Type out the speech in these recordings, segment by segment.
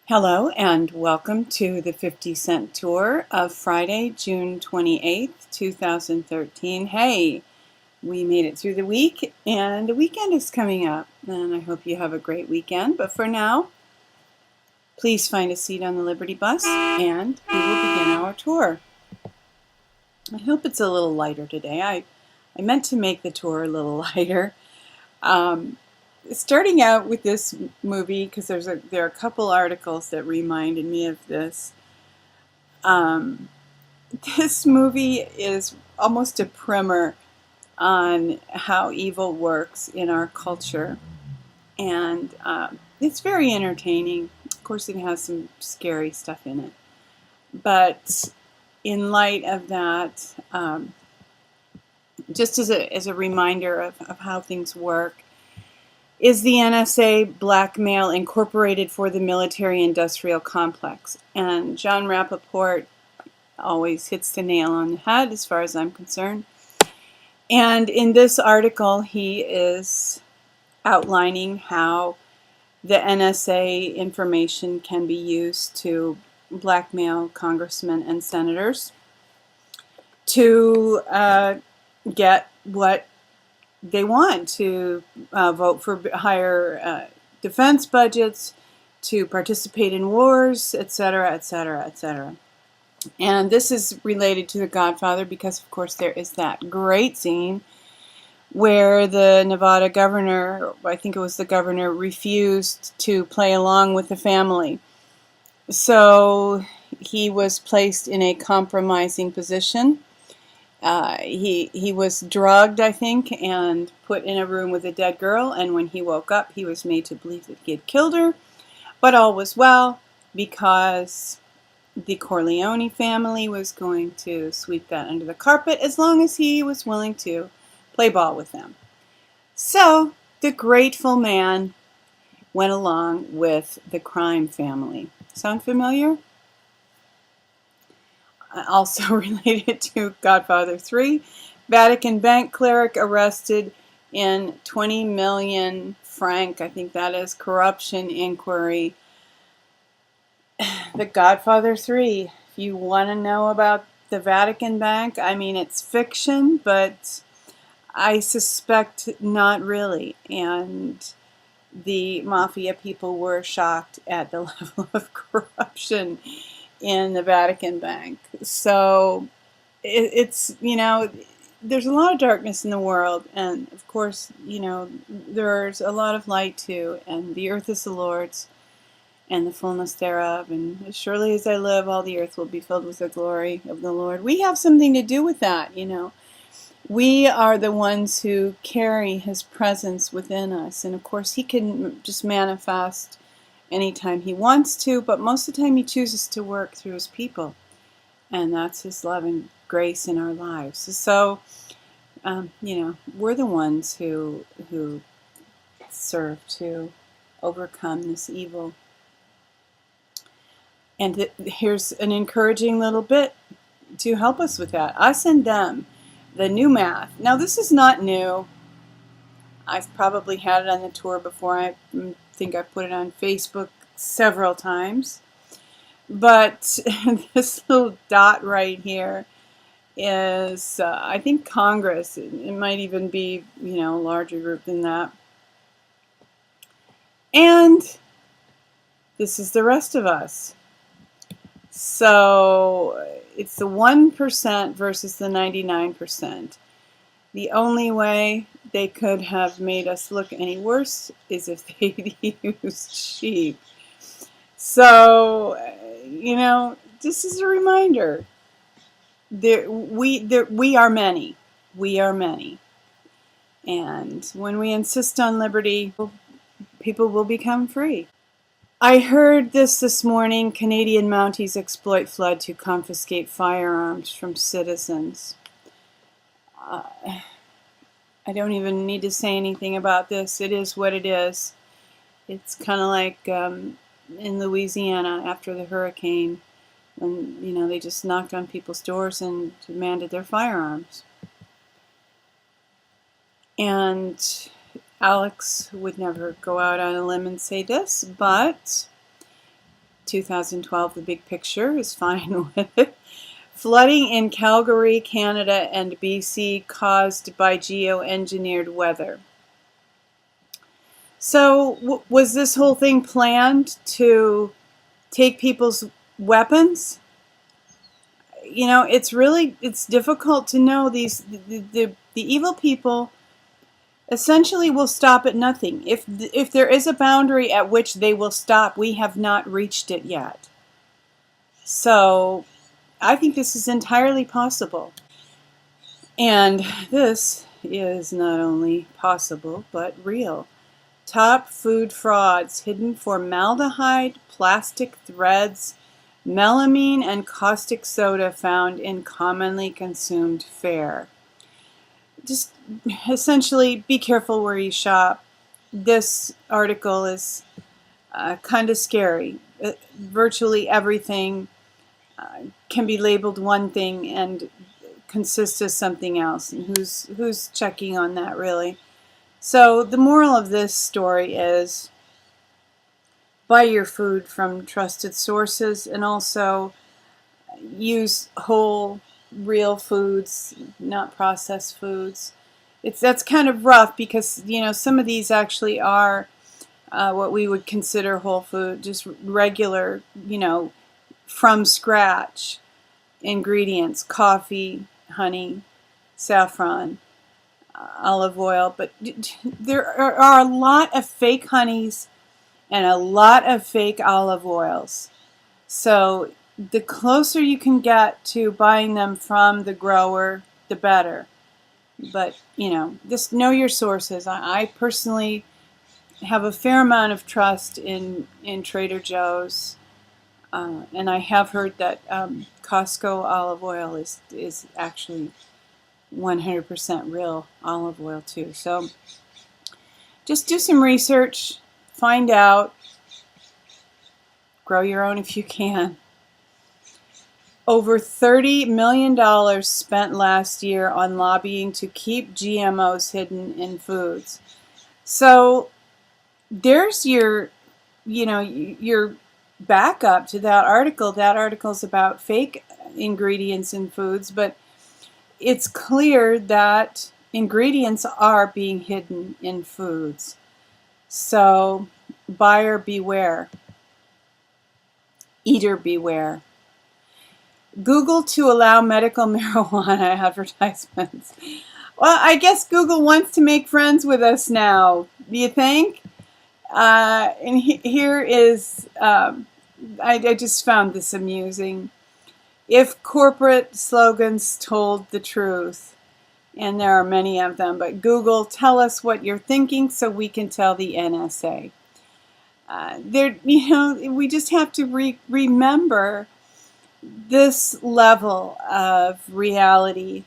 Hello and welcome to the 50-cent tour of Friday, June 28th, 2013. Hey, we made it through the week and the weekend is coming up and I hope you have a great weekend. But for now, please find a seat on the Liberty bus and we will begin our tour. I hope it's a little lighter today. I meant to make the tour a little lighter. Starting out with this movie, because there are a couple articles that reminded me of this. This movie is almost a primer on how evil works in our culture, and it's very entertaining. Of course, it has some scary stuff in it, but in light of that, just as a reminder of how things work, is the NSA Blackmail Incorporated for the Military-Industrial Complex. And John Rappaport always hits the nail on the head as far as I'm concerned. And in this article, he is outlining how the NSA information can be used to blackmail congressmen and senators to get what they want, to vote for higher defense budgets, to participate in wars, etc., etc., etc. And this is related to The Godfather because, of course, there is that great scene where the Nevada governor, I think it was the governor, refused to play along with the family. So he was placed in a compromising position. He was drugged, I think, and put in a room with a dead girl, and when he woke up, he was made to believe that he had killed her. But all was well, because the Corleone family was going to sweep that under the carpet as long as he was willing to play ball with them. So the grateful man went along with the crime family. Sound familiar? Also related to Godfather 3, Vatican Bank cleric arrested in 20 million franc, I think that is, corruption inquiry. The Godfather 3, if you want to know about the Vatican Bank, I mean, it's fiction, but I suspect not really. And the mafia people were shocked at the level of corruption in the Vatican Bank. So it's, there's a lot of darkness in the world, and of course, there's a lot of light too, and the earth is the Lord's and the fullness thereof, and as surely as I live, all the earth will be filled with the glory of the Lord. We have something to do with that. We are the ones who carry his presence within us, and of course he can just manifest anytime he wants to, but most of the time he chooses to work through his people, and that's his love and grace in our lives. So, we're the ones who serve to overcome this evil. And here's an encouraging little bit to help us with that. Us and them, the new math. Now, this is not new. I've probably had it on the tour before. I think I've put it on Facebook several times. But this little dot right here is, I think, Congress. It might even be, a larger group than that. And this is the rest of us. So it's the 1% versus the 99%. The only way they could have made us look any worse is if they'd used sheep. So, this is a reminder. We are many. We are many. And when we insist on liberty, people will become free. I heard this morning. Canadian Mounties exploit flood to confiscate firearms from citizens. I don't even need to say anything about this. It is what it is. It's kind of like in Louisiana after the hurricane, when they just knocked on people's doors and demanded their firearms. And Alex would never go out on a limb and say this, but 2012, the big picture is fine with it. Flooding in Calgary, Canada and BC caused by geoengineered weather. So was this whole thing planned to take people's weapons? You know, it's difficult to know. The evil people essentially will stop at nothing. If there is a boundary at which they will stop, we have not reached it yet. So I think this is entirely possible. And this is not only possible, but real. Top food frauds: hidden formaldehyde, plastic threads, melamine, and caustic soda found in commonly consumed fare. Just essentially be careful where you shop. This article is kind of scary. Virtually everything can be labeled one thing and consists of something else, and who's checking on that, really? So the moral of this story is buy your food from trusted sources, and also use whole, real foods, not processed foods. That's kind of rough because, you know, some of these actually are what we would consider whole food, just regular, you know, from scratch ingredients: coffee, honey, saffron, olive oil. But there are a lot of fake honeys and a lot of fake olive oils. So the closer you can get to buying them from the grower, the better. But, you know, just know your sources. I personally have a fair amount of trust in Trader Joe's. And I have heard that Costco olive oil is actually 100% real olive oil too. So just do some research, find out, grow your own if you can. Over $30 million spent last year on lobbying to keep GMOs hidden in foods. So there's your, you know, your backup to that article. That article's about fake ingredients in foods, but it's clear that ingredients are being hidden in foods. So buyer beware, eater beware. Google to allow medical marijuana advertisements. Well, I guess Google wants to make friends with us now. Do you think? And here is, I just found this amusing. If corporate slogans told the truth, and there are many of them, but Google, tell us what you're thinking so we can tell the NSA. You know, we just have to remember this level of reality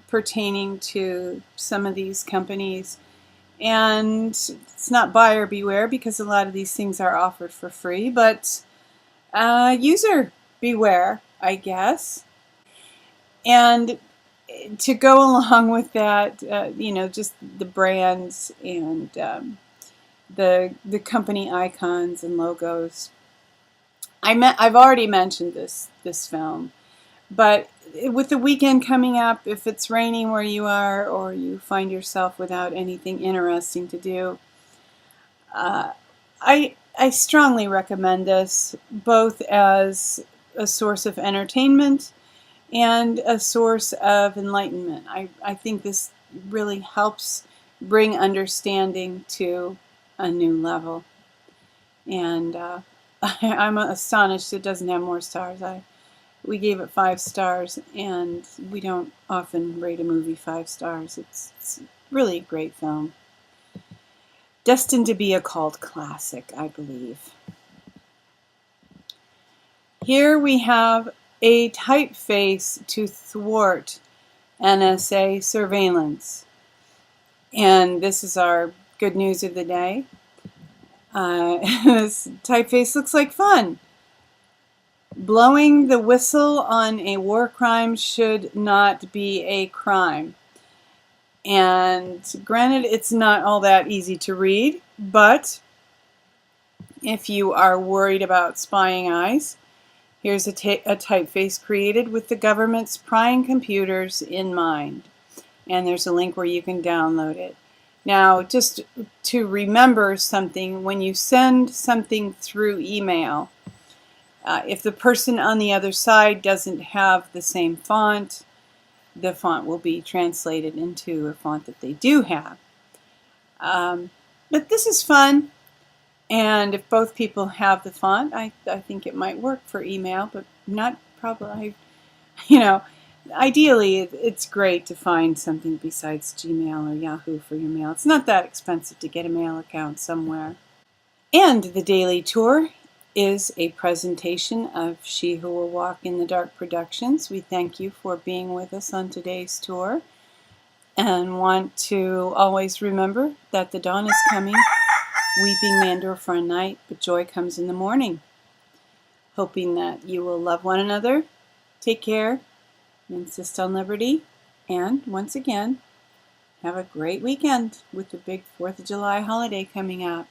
pertaining to some of these companies. And it's not buyer beware because a lot of these things are offered for free, but user beware, I guess. And to go along with that, you know, just the brands and the company icons and logos. I've already mentioned this film, but with the weekend coming up, if it's raining where you are or you find yourself without anything interesting to do, I strongly recommend this, both as a source of entertainment and a source of enlightenment. I think this really helps bring understanding to a new level. And I'm astonished it doesn't have more stars. We gave it 5 stars, and we don't often rate a movie 5 stars. It's really a great film. Destined to be a cult classic, I believe. Here we have a typeface to thwart NSA surveillance. And this is our good news of the day. This typeface looks like fun. Blowing the whistle on a war crime should not be a crime. And granted, it's not all that easy to read, but If you are worried about spying eyes, here's a typeface created with the government's prying computers in mind. And there's a link where you can download it. Now, just to remember something, when you send something through email, if the person on the other side doesn't have the same font, the font will be translated into a font that they do have. But this is fun. And if both people have the font, I think it might work for email, but not probably, ideally it's great to find something besides Gmail or Yahoo for your mail. It's not that expensive to get a mail account somewhere. And the daily tour is a presentation of She Who Will Walk in the Dark Productions. We thank you for being with us on today's tour and want to always remember that the dawn is coming. Weeping may endure for a night, but joy comes in the morning. Hoping that you will love one another, take care, insist on liberty, and once again, have a great weekend with the big 4th of July holiday coming up.